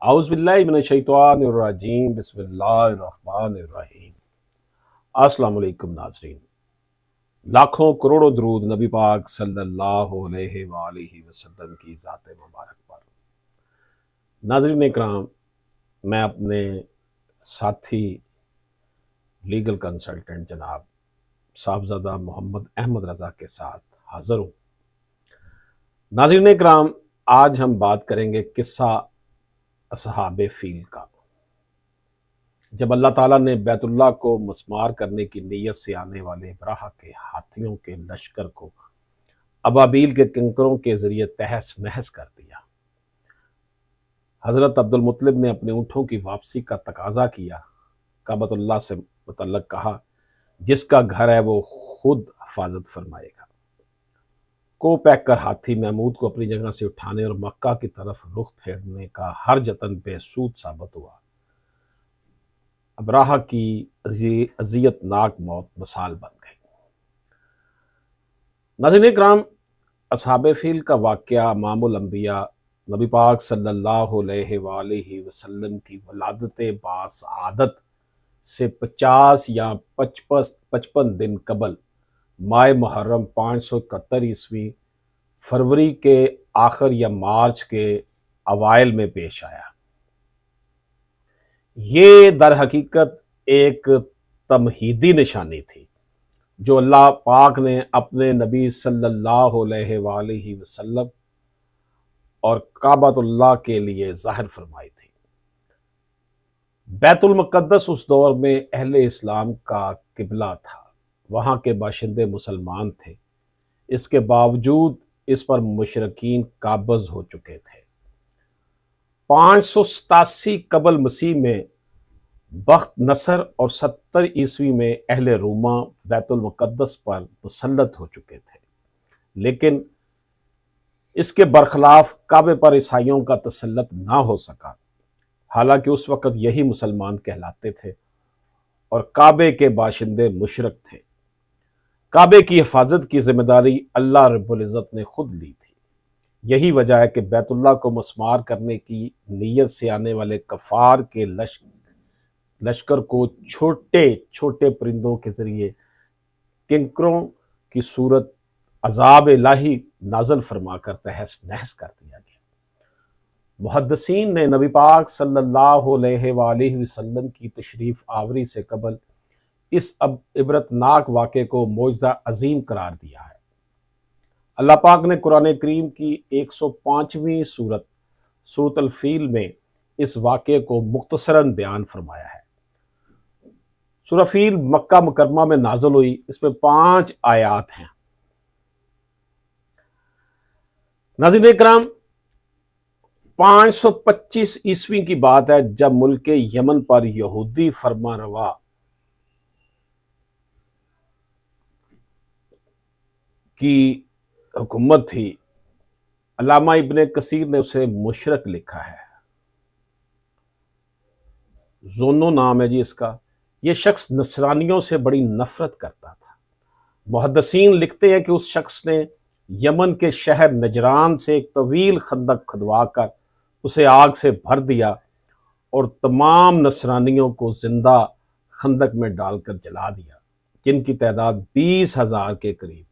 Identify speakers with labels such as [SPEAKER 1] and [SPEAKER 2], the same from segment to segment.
[SPEAKER 1] आउज़ुबिल्लाहि मिनश्शैतानिर्रजीम बिस्मिल्लाहिर्रहमानिर्रहीम। अस्सलाम वालेकुम नाज़रीन। लाखों करोड़ों दरूद नबी पाक सल्लल्लाहु अलैहि वालैहि वसल्लम की ज़ात मुबारक पर। नाज़रीन इकराम, मैं अपने साथी लीगल कंसल्टेंट जनाब साहबजादा मोहम्मद अहमद रज़ा के साथ हाज़िर हूँ। नाज़रीन इकराम, आज हम बात करेंगे किस्सा असहाबे फील का। जब अल्लाह ताला ने बैतुल्लाह को मस्मार करने की नीयत से आने वाले इब्राहा के हाथियों के लश्कर को अबाबील के कंकरों के जरिए तहस नहस कर दिया, हजरत अब्दुल मुत्तलिब ने अपने ऊँटों की वापसी का तकाजा किया। काबतुल्लाह से मुतल्लक कहा, जिसका घर है वो खुद हिफाजत फरमाएगा। को पैक कर हाथी महमूद को अपनी जगह से उठाने और मक्का की तरफ रुख फेरने का हर जतन बेसूद साबित हुआ। अब्राहा की अजियतनाक मौत मिसाल बन गई। नाज़रीन इकराम, असहाबे फील का वाक़या मामुल अंबिया नबी पाक सल्लल्लाहु अलैहि वसल्लम की वलादत बासआदत से 50 या 55 दिन कबल माह मुहर्रम 571 ईस्वी फरवरी के आखिर या मार्च के अवाइल में पेश आया। ये दर हकीकत एक तमहीदी निशानी थी जो अल्लाह पाक ने अपने नबी सल्लल्लाहु अलैहि वसल्लम और काबतुल्लाह के लिए जाहिर फरमाई थी। बैतुल मुक़द्दस उस दौर में अहले इस्लाम का किबला था। वहाँ के बाशिंदे मुसलमान थे, इसके बावजूद इस पर मुशरिकीन काबज़ हो चुके थे। 587 कबल मसीह में बख्त नसर और 70 ईस्वी में अहले रोमा बैतुल मुक़द्दस पर मुसल्लत हो चुके थे, लेकिन इसके बरखिलाफ काबे पर ईसाइयों का तसल्लुत ना हो सका। हालांकि उस वक़्त यही मुसलमान कहलाते थे और काबे के बाशिंदे मुशरिक थे। काबे की हिफाजत की जिम्मेदारी अल्लाह रब्बुल इज़्ज़त ने खुद ली थी। यही वजह है कि बैतुल्लाह को मस्मार करने की नीयत से आने वाले कफार के लश्कर को छोटे छोटे परिंदों के जरिए किंकरों की सूरत अजाब इलाही नाजल फरमाकर तहस नहस कर दिया गया। मुहद्दिसीन ने नबी पाक सल्लल्लाहु अलैहि वसल्लम की तशरीफ आवरी से कबल इस अब इबरतनाक वाक़े को मौजज़ा अजीम करार दिया है। अल्लाह पाक ने कुरान करीम की 105वीं सूरत अल फील में इस वाक़े को मुख्तसरन बयान फरमाया है। सूरह फील मक्का मुकरमा में नाज़िल हुई। इसमें 5 आयात हैं। नाज़रीन इकराम, 525 ईस्वी की बात है जब मुल्क यमन पर यहूदी फरमानरवा की हुकूमत थी। अल्लामा इब्ने कसीर ने उसे मुशरिक लिखा है। जोनो नाम है जी इसका। ये शख्स नसरानियों से बड़ी नफरत करता था। मुहद्दिसीन लिखते हैं कि उस शख्स ने यमन के शहर नजरान से एक तवील खंदक खुदवा कर उसे आग से भर दिया और तमाम नसरानियों को जिंदा खंदक में डालकर जला दिया, जिनकी तादाद 20,000 के करीब थी।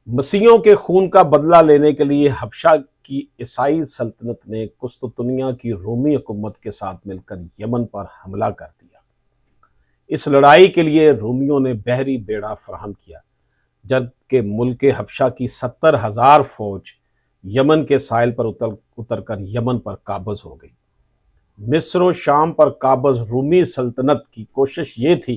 [SPEAKER 1] मसीहों के खून का बदला लेने के लिए हबशा की ईसाई सल्तनत ने कुस्तुतनिया की रोमी हुकूमत के साथ मिलकर यमन पर हमला कर दिया। इस लड़ाई के लिए रोमियों ने बहरी बेड़ा फराहम किया, जबकि मुल्क हबशा की 70,000 फौज यमन के साहिल पर उतरकर यमन पर काबज हो गई। मिस्र और शाम पर काबज रूमी सल्तनत की कोशिश ये थी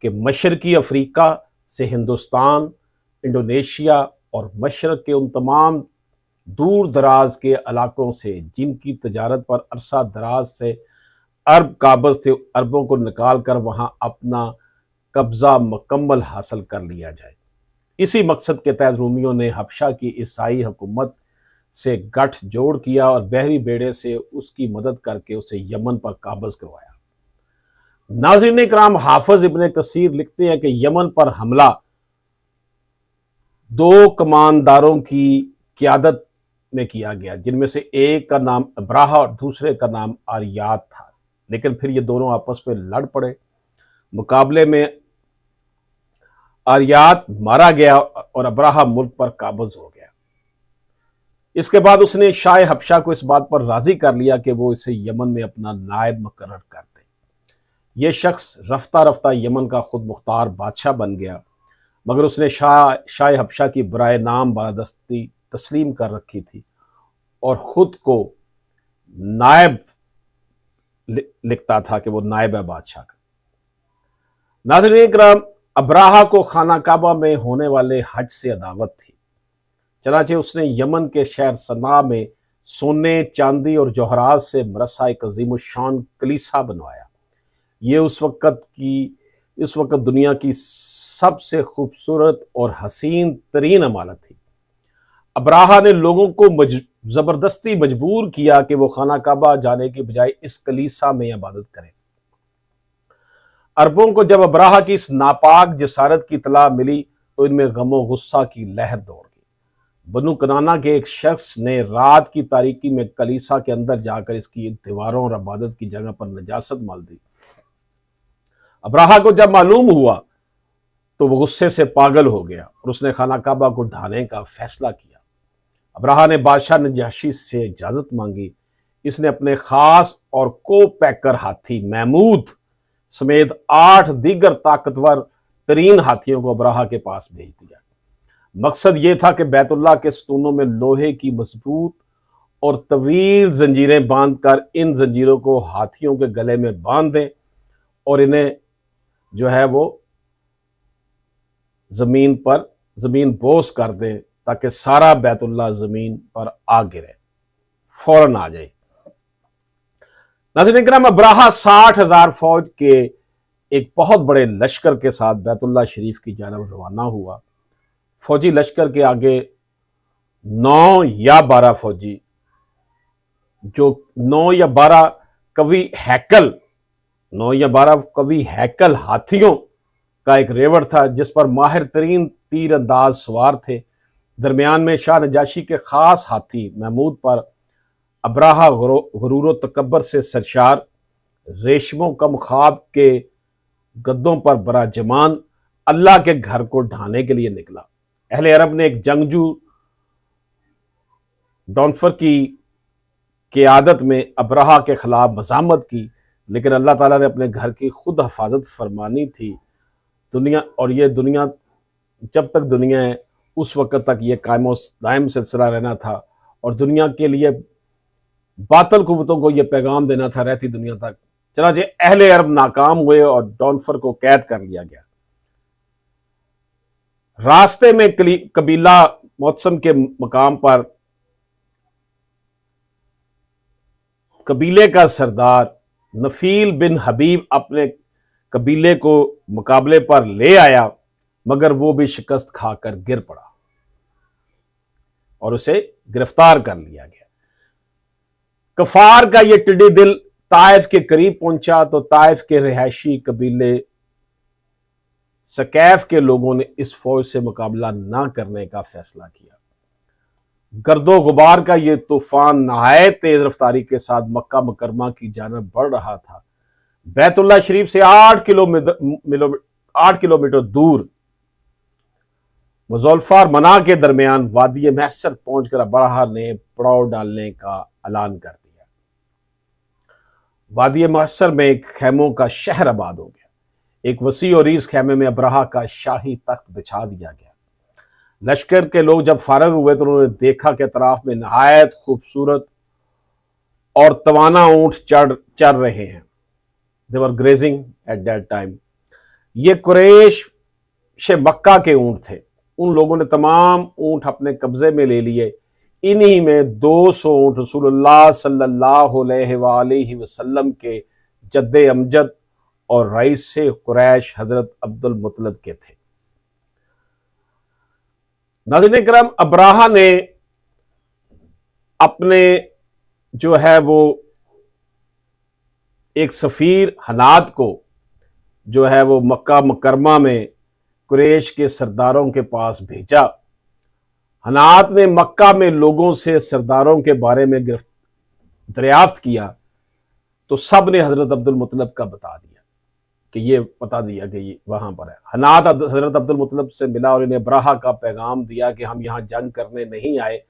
[SPEAKER 1] कि मशरकी अफ्रीका से हिंदुस्तान, इंडोनेशिया और मशरक के उन तमाम दूर दराज के इलाकों से जिनकी तजारत पर अरसा दराज से अरब काबज थे, अरबों को निकाल कर वहां अपना कब्जा मुकम्मल हासिल कर लिया जाए। इसी मकसद के तहत रूमियों ने हबशा की ईसाई हुकूमत से गठ जोड़ किया और बहरी बेड़े से उसकी मदद करके उसे यमन पर काबज करवाया। नाज़रीन इकराम, हाफिज इब्ने कसीर लिखते हैं कि यमन पर हमला 2 कमानदारों की क़यादत में किया गया, जिनमें से एक का नाम अब्राहा और दूसरे का नाम आरियात था। लेकिन फिर ये दोनों आपस में लड़ पड़े। मुकाबले में आरियात मारा गया और अब्राहा मुल्क पर काबज हो गया। इसके बाद उसने शाह हबशा को इस बात पर राजी कर लिया कि वो इसे यमन में अपना नायब मुकर्रर कर दे। यह शख्स रफ्ता रफ्ता यमन का खुद मुख्तार बादशाह बन गया, मगर उसने शाह हबशा की बराए नाम बालादस्ती तस्लीम कर रखी थी और खुद को नायब लिखता था कि वो नायब है बादशाह का। नाज़रीन इकराम, अब्राहा को खाना काबा में होने वाले हज से अदावत थी। चनाचे उसने यमन के शहर सना में सोने, चांदी और जौहरात से मरसा एक अजीमुशान कलीसा बनवाया। ये उस वक्त दुनिया की सबसे खूबसूरत और हसीन तरीन इमारत थी। अब्राहा ने लोगों को जबरदस्ती मजबूर किया कि वो खाना काबा जाने की बजाय इस कलीसा में इबादत करें। अरबों को जब अब्राहा की इस नापाक जसारत की इतला मिली तो इनमें गमो गुस्सा की लहर दौड़ गई। बनु कनाना के एक शख्स ने रात की तारीकी में कलीसा के अंदर जाकर इसकी दीवारों और इबादत की जगह पर नजासत मल दी। अब्राहा को जब मालूम हुआ तो वो गुस्से से पागल हो गया और उसने खाना काबा को ढाने का फैसला किया। अब्राहा ने बादशाह नजाशी से इजाजत मांगी। इसने अपने खास और को पैकर हाथी महमूद समेत 8 दीगर ताकतवर तरीन हाथियों को अब्राहा के पास भेज दिया। मकसद यह था कि बैतुल्लाह के सतूनों में लोहे की मजबूत और तवील जंजीरें बांधकर इन जंजीरों को हाथियों के गले में बांध दें और इन्हें जो है वो जमीन बोस कर दें ताकि सारा बैतुल्लाह जमीन पर आ गिरे, फौरन आ जाए। नाज़रीन इकराम, अब्राहा 60,000 फौज के एक बहुत बड़े लश्कर के साथ बैतुल्लाह शरीफ की जानब रवाना हुआ। फौजी लश्कर के आगे 9 या 12 फौजी, जो 9 या 12 कवि हैकल हाथियों का एक रेवड़ था, जिस पर माहिर तरीन तीर अंदाज सवार थे। दरमियान में शाह नजाशी के खास हाथी महमूद पर अब्राहा गुरूर तकब्बर से सरशार रेशमों कम ख्वाब के गद्दों पर बराजमान अल्लाह के घर को ढाने के लिए निकला। अहले अरब ने एक जंगजू डॉनफर की क़ियादत में अब्राहा के खिलाफ मज़ामत की, लेकिन अल्लाह ताला ने अपने घर की खुद हिफाजत फरमानी थी। दुनिया जब तक दुनिया है उस वक्त तक ये कायम दायम सिलसिला रहना था और दुनिया के लिए बातिल कुव्वतों को यह पैगाम देना था रहती दुनिया तक। चनाचे अहले अरब नाकाम हुए और डॉनफर को कैद कर लिया गया। रास्ते में कबीला मौसम के मकाम पर कबीले का सरदार नफील बिन हबीब अपने कबीले को मुकाबले पर ले आया, मगर वो भी शिकस्त खाकर गिर पड़ा और उसे गिरफ्तार कर लिया गया। कफार का यह टिड्डी दिल ताइफ के करीब पहुंचा तो ताइफ के रिहायशी कबीले सकैफ के लोगों ने इस फौज से मुकाबला न करने का फैसला किया। गर्दो गुबार का यह तूफान नहायत तेज रफ्तारी के साथ मक्का मुकरमा की जानब बढ़ रहा था। बैतुल्लाह शरीफ से 8 किलोमीटर दूर मुज़ल्फा और मना के दरमियान वादी महसर पहुंचकर अब्राहा ने पड़ाव डालने का ऐलान कर दिया। वादी महसर में एक खैमों का शहर आबाद हो गया। एक वसी और रीज़ खैमे में अब्राहा का शाही तख्त बिछा दिया गया। लश्कर के लोग जब फारग हुए तो उन्होंने देखा कि अतराफ में नहायत खूबसूरत और तवाना ऊंट चर रहे हैं। दे वर ग्रेजिंग एट दैट टाइम। ये कुरैश से मक्का के ऊंट थे। उन लोगों ने तमाम ऊंट अपने कब्जे में ले लिए। इन्हीं में 200 ऊंट रसूलुल्लाह सल्लल्लाहु अलैहि वसल्लम के जद्दे अमजद और रईस कुरैश हजरत अब्दुल मुत्तलिब के थे। नाज़रीन करम, अब्राहा ने अपने जो है वो एक सफीर हनाद को जो है वो मक्का मुकरमा में कुरैश के सरदारों के पास भेजा हनात ने मक्का में लोगों से सरदारों के बारे में दरियाफ्त किया तो सब ने हजरत अब्दुल मुतलब का बता दिया कि ये बता दिया कि ये वहां पर है। हनात हजरत अब्दुल मुतलब से मिला और इन्हें अब्राहा का पैगाम दिया कि हम यहां जंग करने नहीं आए,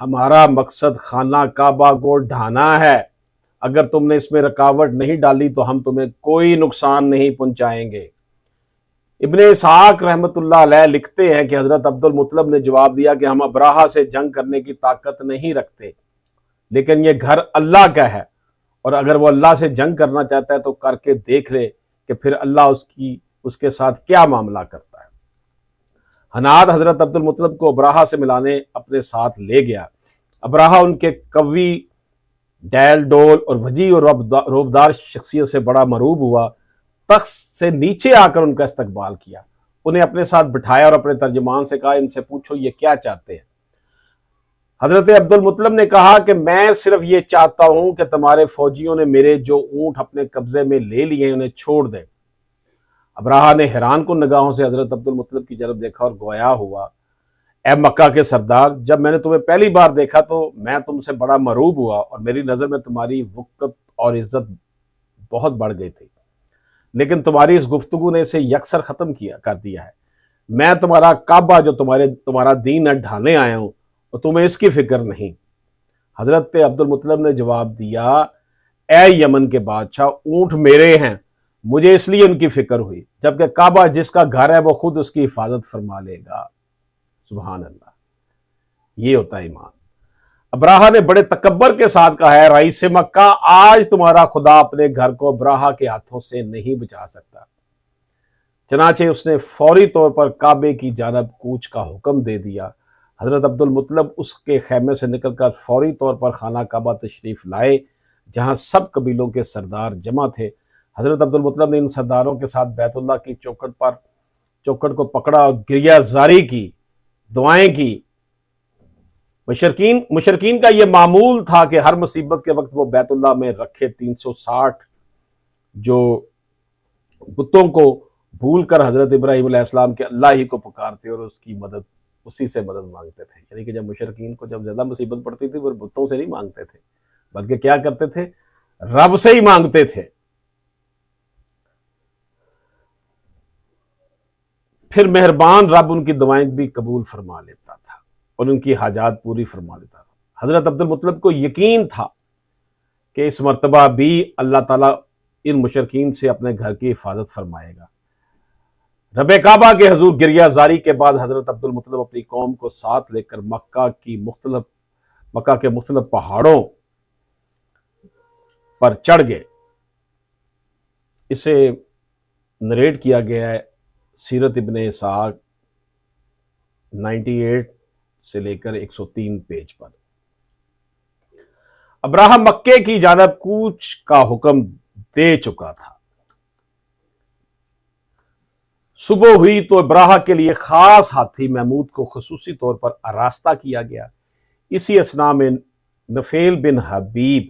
[SPEAKER 1] हमारा मकसद खाना काबा को ढाना है। अगर तुमने इसमें रुकावट नहीं डाली तो हम तुम्हें कोई नुकसान नहीं पहुंचाएंगे। इब्ने इसहाक रहमतुल्लाह अलैह लिखते हैं कि हजरत अब्दुल मुतलब ने जवाब दिया कि हम अब्राहा से जंग करने की ताकत नहीं रखते, लेकिन यह घर अल्लाह का है और अगर वो अल्लाह से जंग करना चाहता है तो करके देख ले कि फिर अल्लाह उसके साथ क्या मामला करता है। हनाद हजरत अब्दुल मुतलब को अब्राहा से मिलाने अपने साथ ले गया। अब्राहा उनके कवि, डैल डोल और वजी और रोबदार शख्सियत से बड़ा मरूब हुआ। तख्त से नीचे आकर उनका इस्तकबाल किया, उन्हें अपने साथ बिठाया और अपने तर्जुमान से कहा, इनसे पूछो ये क्या चाहते हैं। हजरत अब्दुल मुतलब ने कहा कि मैं सिर्फ ये चाहता हूं कि तुम्हारे फौजियों ने मेरे जो ऊंट अपने कब्जे में ले लिए उन्हें छोड़ दें। अब्राहा ने हैरान कुन निगाहों से हजरत अब्दुल मुतलब की तरफ देखा और गोया हुआ, ए मक्का के सरदार, जब मैंने तुम्हें पहली बार देखा तो मैं तुमसे बड़ा मरूब हुआ और मेरी नजर में तुम्हारी वक़्त और इज्जत बहुत बढ़ गई थी, लेकिन तुम्हारी इस गुफ्तगू ने इसे यकसर खत्म कर दिया है। मैं तुम्हारा काबा जो तुम्हारा दीन है ढाने आया हूं और तुम्हें इसकी फिक्र नहीं। हजरत अब्दुल मुतलब ने जवाब दिया, ए यमन के बादशाह, ऊंट मेरे हैं, मुझे इसलिए उनकी फिक्र हुई, जबकि काबा जिसका घर है वो खुद उसकी हिफाजत फरमा लेगा। सुभान अल्लाह, ये होता है ईमान। अब्राहा ने बड़े तकब्बर के साथ कहा है, रईस मक्का, आज तुम्हारा खुदा अपने घर को अब्राहा के हाथों से नहीं बचा सकता। चनाचे उसने फौरी तौर पर काबे की जानब कूच का हुक्म दे दिया। हजरत अब्दुल मुतलब उसके खैमे से निकलकर फौरी तौर पर खाना काबा तशरीफ लाए, जहां सब कबीलों के सरदार जमा थे। हजरत अब्दुल मुतलब ने इन सरदारों के साथ बैतुल्लाह की चौखट को पकड़ा और गिरिया जारी की, दुआएं की। मुशरकीन का यह मामूल था कि हर मुसीबत के वक्त वो बैतुल्लाह में रखे 360 जो बुतों को भूल कर हजरत इब्राहिम अलैहिस्सलाम के अल्लाह ही को पुकारते और उसी से मदद मांगते थे। यानी कि जब मुशरकीन को जब ज्यादा मुसीबत पड़ती थी वो बुतों से नहीं मांगते थे, बल्कि क्या करते थे, रब से ही मांगते थे। फिर मेहरबान रब उनकी दुआएं भी कबूल फरमा लेता था और उनकी हाजात पूरी फरमा देता था। हजरत अब्दुल मुतलब को यकीन था कि इस मर्तबा भी अल्लाह ताला इन मुशरकीन से अपने घर की हिफाजत फरमाएगा। रबे काबा के हजूर गिरिया जारी के बाद हजरत अब्दुल मुतलब अपनी कौम को साथ लेकर मक्का के मुख्तलिफ पहाड़ों पर चढ़ गए। इसे नरेट किया गया है सीरत इब्ने इसहाक 98 से लेकर 103 पेज पर। अब्राहा मक्के की जानब कूच का हुक्म दे चुका था। सुबह हुई तो अब्राहा के लिए खास हाथी महमूद को खुसूसी तौर पर आरास्ता किया गया। इसी असना में नफेल बिन हबीब,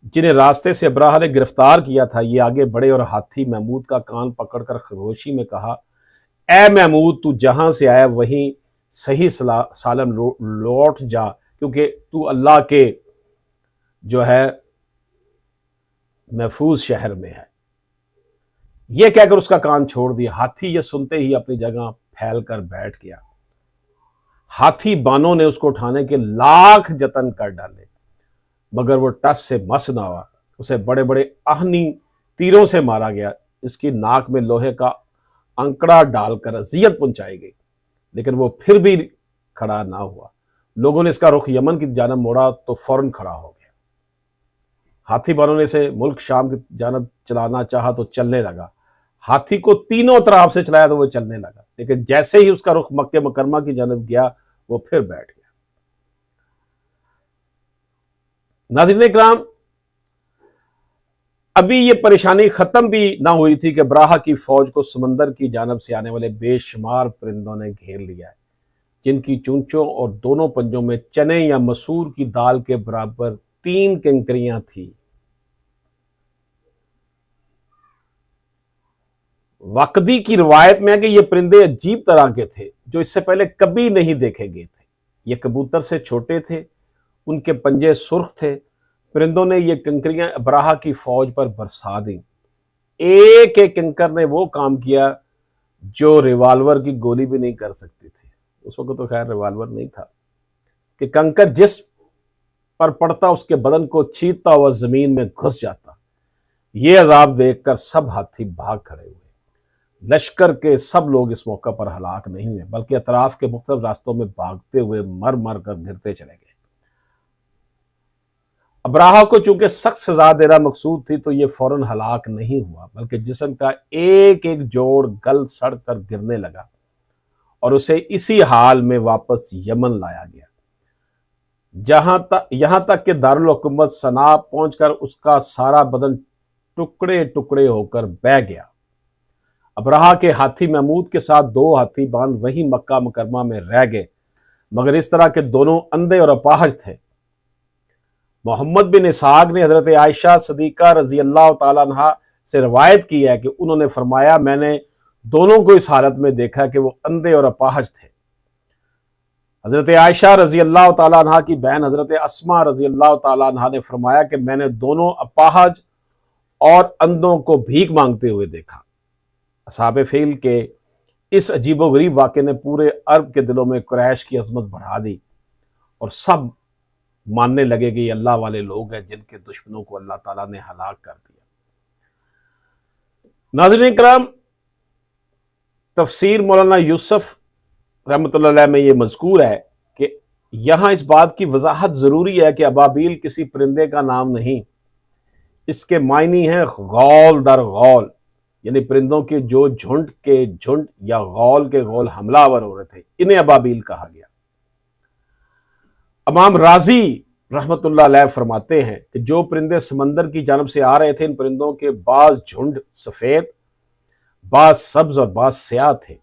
[SPEAKER 1] जिन्हें रास्ते से अब्राहा ने गिरफ्तार किया था, ये आगे बढ़े और हाथी महमूद का कान पकड़कर खरोशी में कहा, ए महमूद, तू जहां से आया वहीं सही सालम लौट जा, क्योंकि तू अल्लाह के जो है महफूज शहर में है। यह कहकर उसका कान छोड़ दिया। हाथी यह सुनते ही अपनी जगह फैल कर बैठ गया। हाथी बानों ने उसको उठाने के लाख जतन कर डाले, मगर वो टस से मस ना हुआ। उसे बड़े बड़े आहनी तीरों से मारा गया। इसकी नाक में लोहे का अंकड़ा डालकर अजियत पहुंचाई गई, लेकिन वो फिर भी खड़ा ना हुआ। लोगों ने इसका रुख यमन की जानब मोड़ा तो फौरन खड़ा हो गया। हाथी बानों ने इसे मुल्क शाम की जानब चलाना चाहा तो चलने लगा। हाथी को तीनों तरफ से चलाया तो वो चलने लगा, लेकिन जैसे ही उसका रुख मक्के मुकरमा की जानब गया वो फिर बैठ गया। नाज़रीन इकराम, अभी ये परेशानी खत्म भी ना हुई थी कि अब्राहा की फौज को समंदर की जानब से आने वाले बेशुमार परिंदों ने घेर लिया है, जिनकी चूंचों और दोनों पंजों में चने या मसूर की दाल के बराबर 3 कंकरियां थी। वाकदी की रिवायत में है कि ये परिंदे अजीब तरह के थे। जो इससे पहले कभी नहीं देखे गए थे। ये कबूतर से छोटे थे, उनके पंजे सुर्ख थे। परिंदों ने ये कंकरियां अब्राहा की फौज पर बरसा दी। एक एक कंकर ने वो काम किया जो रिवाल्वर की गोली भी नहीं कर सकती थी। उस वक्त तो खैर रिवाल्वर नहीं था कि कंकर जिस पर पड़ता उसके बदन को चीरता हुआ जमीन में घुस जाता। ये अजाब देखकर सब हाथी भाग खड़े हुए। लश्कर के सब लोग इस मौका पर हलाक नहीं हुए, बल्कि अतराफ के मुख्तलिफ रास्तों में भागते हुए मर मर कर गिरते चले गए। अब्राहा को चूंकि सख्त सजा देना मकसूद थी, तो ये फौरन हलाक नहीं हुआ, बल्कि जिस्म का एक एक जोड़ गल सड़ कर गिरने लगा और उसे इसी हाल में वापस यमन लाया गया। यहां तक कि दारुल हुकूमत सना पहुंचकर उसका सारा बदन टुकड़े टुकड़े होकर बह गया। अब्राहा के हाथी महमूद के साथ 2 हाथी बांध वही मक्का मुकरमा में रह गए, मगर इस तरह के दोनों अंधे और अपाहज थे। मोहम्मद बिन इसहाक ने हजरत आयशा सदीका रजी अल्लाह तआला अन्हा से रवायत की है कि उन्होंने फरमाया, मैंने दोनों को इस हालत में देखा कि वो अंधे और अपाहज थे। हजरत आयशा रजी अल्लाह तआला अन्हा की बहन हजरत अस्मा रजी अल्लाह तआला अन्हा ने फरमाया कि मैंने दोनों अपाहज और अंधों को भीख मांगते हुए देखा। असहाबे फील के इस अजीबोगरीब वाक़े ने पूरे अरब के दिलों में कुरैश की अजमत बढ़ा दी और सब मानने लगे कि ये अल्लाह वाले लोग हैं जिनके दुश्मनों को अल्लाह ताला ने हलाक कर दिया। नाज़रीन किराम, तफसीर मौलाना यूसुफ रहमतुल्लाह अलैह में ये मज़कूर है कि यहां इस बात की वजाहत जरूरी है कि अबाबील किसी परिंदे का नाम नहीं, इसके मायनी है गौल दर गौल, यानी परिंदों के जो झुंड के झुंड या गौल के गौल हमलावर हो रहे थे, इन्हें अबाबील कहा गया। इमाम राजी रहमतुल्लाह अलैह फरमाते हैं कि जो परिंदे समंदर की जानब से आ रहे थे, इन परिंदों के बाज झुंड सफेद, बाज सब्ज और बाज स्याह थे।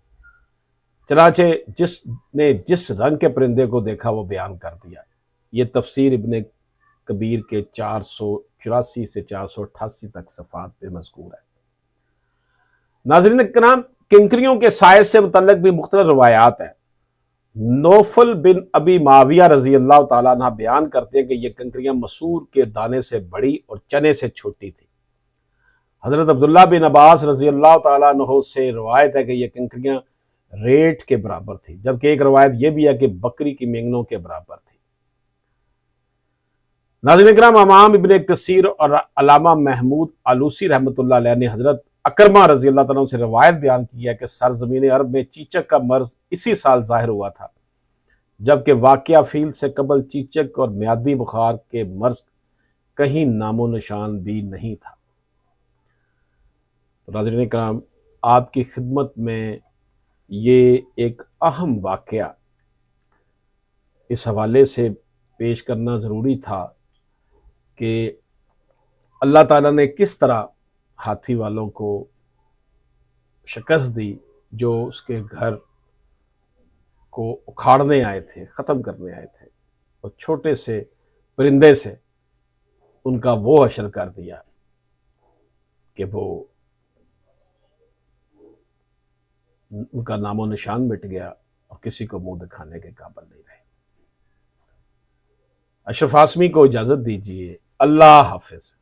[SPEAKER 1] चनाचे जिसने जिस रंग के परिंदे को देखा वो बयान कर दिया। ये तफसीर इब्ने कबीर के 484 से 488 तक सफ़ात पे मज़कूर है। नाज़रीन किराम, किंकरियों के साय से मुतल्लिक़ भी मुख्तलिफ रवायात है। नौफल बिन अबी माविया रजी अल्लाह तआला अन्हा बयान करते हैं कि ये कंकरियां मसूर के दाने से बड़ी और चने से छोटी थी। हजरत अब्दुल्ला बिन अब्बास रजी अल्लाह तआला अन्हु से रवायत है कि ये कंकरियां रेट के बराबर थी, जबकि एक रवायत यह भी है कि बकरी की मेंगनों के बराबर थी। नाज़रीन किराम, इमाम इब्ने कसीर और अल्लामा महमूद आलूसी रहमतुल्लाह अलैह ने हजरत अकरमा रजी अल्लाह तआला से रवायत बयान की है कि सरजमीन अरब में चीचक का मर्ज इसी साल जाहिर हुआ था, जबकि वाक़या फील से कबल चीचक और म्यादी बुखार के मर्ज कहीं नामो निशान भी नहीं था। तो नाज़रीन किराम, आपकी खिदमत में ये एक अहम वाक़या इस हवाले से पेश करना ज़रूरी था कि अल्लाह ताला ने किस तरह हाथी वालों को शिकस्त दी जो उसके घर को उखाड़ने आए थे, ख़त्म करने आए थे, और छोटे से परिंदे से उनका वो हशर कर दिया कि वो उनका नामो निशान मिट गया और किसी को मुंह दिखाने के काबिल नहीं रहे। अशरफ आसमी को इजाज़त दीजिए। अल्लाह हाफिज़।